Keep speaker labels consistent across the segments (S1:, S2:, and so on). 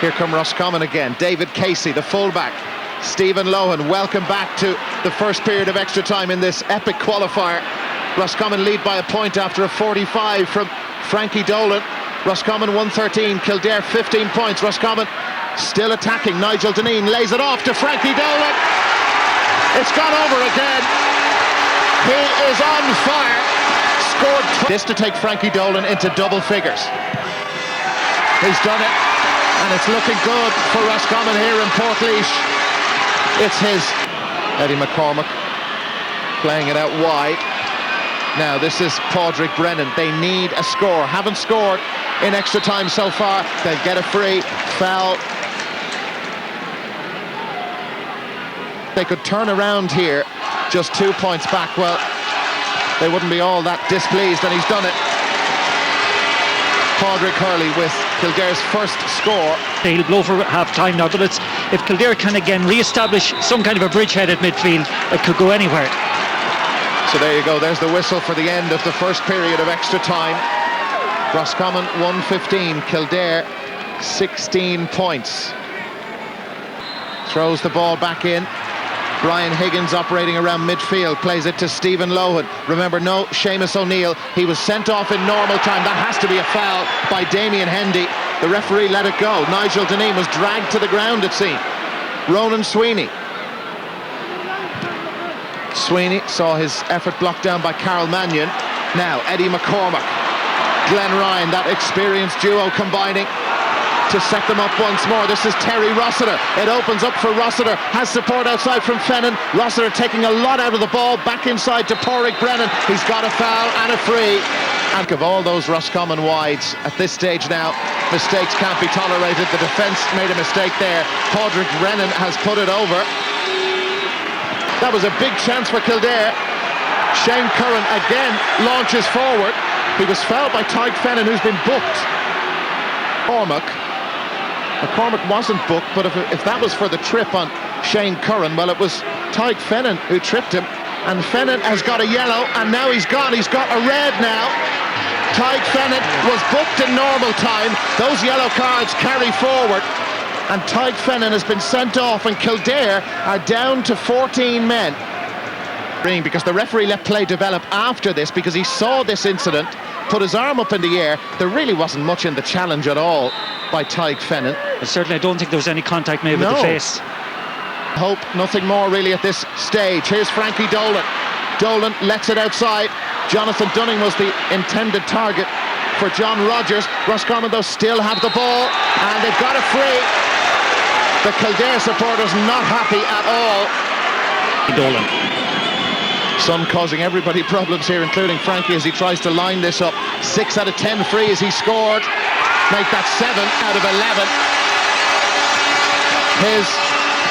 S1: Here come Roscommon again. David Casey, the fullback. Stephen Lohan, welcome back to the first period of extra time in this epic qualifier. Roscommon lead by a point after a 45 from Frankie Dolan. Roscommon 113, Kildare 15 points. Roscommon still attacking. Nigel Deneen lays it off to Frankie Dolan. It's gone over again. He is on fire. Scored this to take Frankie Dolan into double figures. He's done it, and it's looking good for Roscommon here in Portlaoise. It's his. Eddie McCormack playing it out wide. Now this is Padraig Brennan. They need a score. Haven't scored in extra time so far. They'll get a free. Foul. They could turn around here, just 2 points back. Well, they wouldn't be all that displeased, and he's done it. Padraig Hurley with Kildare's first score.
S2: He'll blow for half-time now, but if Kildare can again re-establish some kind of a bridgehead at midfield, it could go anywhere.
S1: So there you go, there's the whistle for the end of the first period of extra time. Roscommon 115, Kildare 16 points. Throws the ball back in. Brian Higgins operating around midfield, plays it to Stephen Lohan. Remember, no Seamus O'Neill. He was sent off in normal time. That has to be a foul by Damien Hendy. The referee let it go. Nigel Deneen was dragged to the ground, it seemed. Ronan Sweeney. Sweeney saw his effort blocked down by Carol Mannion. Now Eddie McCormack, Glenn Ryan, that experienced duo combining to set them up once more. This is Terry Rossiter. It opens up for Rossiter. Has support outside from Fennan. Rossiter taking a lot out of the ball. Back inside to Padraig Brennan. He's got a foul and a free. And of all those Roscommon wides at this stage now, mistakes can't be tolerated. The defence made a mistake there. Padraig Brennan has put it over. That was a big chance for Kildare. Shane Curran again launches forward. He was fouled by Tyke Fennan, who's been booked. McCormack wasn't booked, but if that was for the trip on Shane Curran, well, it was Tyke Fennan who tripped him, and Fennan has got a yellow, and now he's got a red now. Tyke Fennan was booked in normal time. Those yellow cards carry forward, and Tyke Fennan has been sent off, and Kildare are down to 14 men. Because the referee let play develop after this, because he saw this incident, put his arm up in the air. There really wasn't much in the challenge at all by Tyke Fennan.
S2: Certainly I don't think there was any contact made with the face.
S1: Hope nothing more really at this stage. Here's Frankie Dolan. Dolan lets it outside. Jonathan Dunning was the intended target for John Rogers. Roscommon though still have the ball, and they've got a free. The Kildare supporters not happy at all.
S2: Dolan.
S1: Son causing everybody problems here, including Frankie, as he tries to line this up. 6 out of 10 frees he scored. Make that 7 out of 11.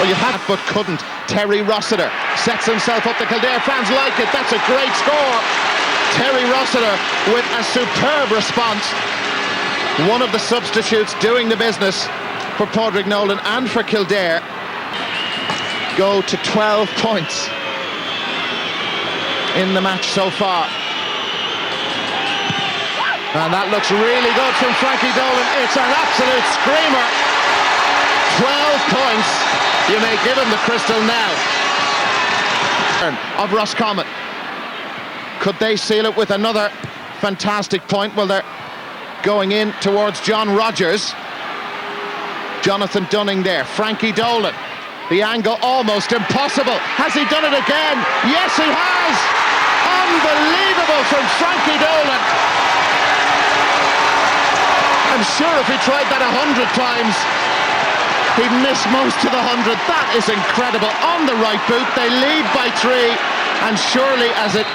S1: You had it but couldn't. Terry Rossiter sets himself up. The Kildare fans like it. That's a great score. Terry Rossiter with a superb response. One of the substitutes doing the business for Padraig Nolan and for Kildare. Go to 12 points in the match so far. And that looks really good from Frankie Dolan. It's an absolute screamer. 12 points. You may give him the crystal now. Of Roscommon. Could they seal it with another fantastic point? Well, they're going in towards John Rogers. Jonathan Dunning there. Frankie Dolan. The angle almost impossible. Has he done it again? Yes, he has. Unbelievable from Frankie Dolan. I'm sure if he tried that 100 times, he'd miss most of the 100. That is incredible. On the right boot, they lead by 3, and surely as it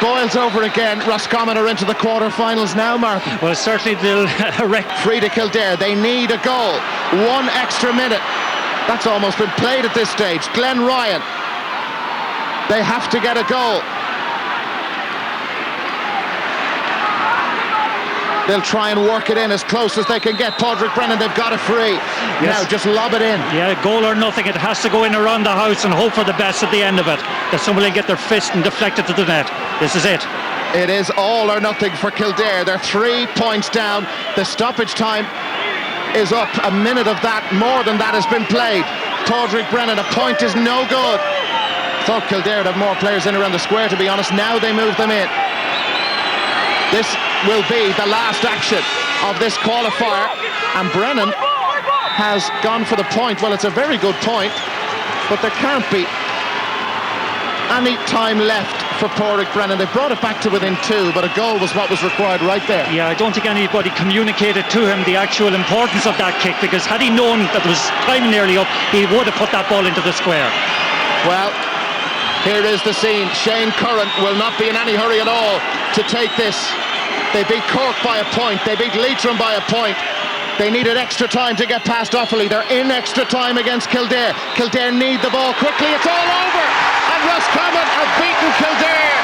S1: boils over again, Roscommon are into the quarter-finals now, Martin.
S2: Well, certainly they'll
S1: free to Kildare. They need a goal. 1 extra minute. That's almost been played at this stage. Glenn Ryan. They have to get a goal. They'll try and work it in as close as they can get. Padraig Brennan, they've got a free. Yes. Now just lob it in.
S2: Yeah, goal or nothing. It has to go in around the house and hope for the best at the end of it. That somebody will get their fist and deflect it to the net. This is it.
S1: It is all or nothing for Kildare. They're 3 points down. The stoppage time is up. A minute of that, more than that, has been played. Padraig Brennan, a point is no good. Thought Kildare would have more players in around the square, to be honest. Now they move them in. This will be the last action of this qualifier, and Brennan has gone for the point. Well, it's a very good point, but there can't be any time left for Portlaoise Brennan. They brought it back to within 2, but a goal was what was required right there.
S2: Yeah, I don't think anybody communicated to him the actual importance of that kick, because had he known that there was time nearly up, he would have put that ball into the square.
S1: Well, here is the scene. Shane Curran will not be in any hurry at all to take this. They beat Cork by a point, they beat Leitrim by a point. They needed extra time to get past Offaly. They're in extra time against Kildare. Kildare need the ball quickly. It's all over, and Roscommon have beaten Kildare,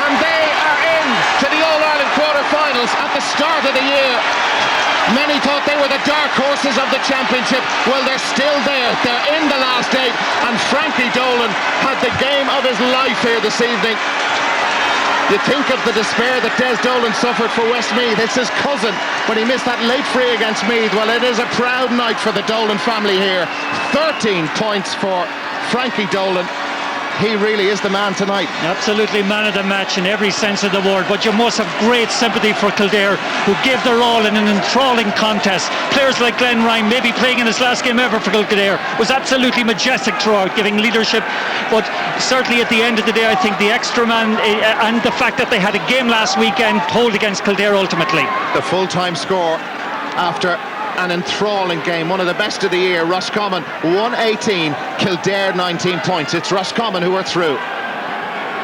S1: and they are in to the All-Ireland quarter-finals at the start of the year. Many thought they were the dark horses of the championship. Well, they're still there. They're in the last 8, and Frankie Dolan had the game of his life here this evening. You think of the despair that Des Dolan suffered for Westmeath. It's his cousin when he missed that late free against Meath. Well, it is a proud night for the Dolan family here. 13 points for Frankie Dolan. He really is the man tonight.
S2: Absolutely man of the match in every sense of the word, but you must have great sympathy for Kildare, who gave their all in an enthralling contest. Players like Glenn Ryan, maybe playing in his last game ever for Kildare, was absolutely majestic throughout, giving leadership. But certainly at the end of the day, I think the extra man and the fact that they had a game last weekend hold against Kildare ultimately.
S1: The full-time score after an enthralling game, one of the best of the year. Roscommon 118, Kildare 19 points. It's Roscommon who are through.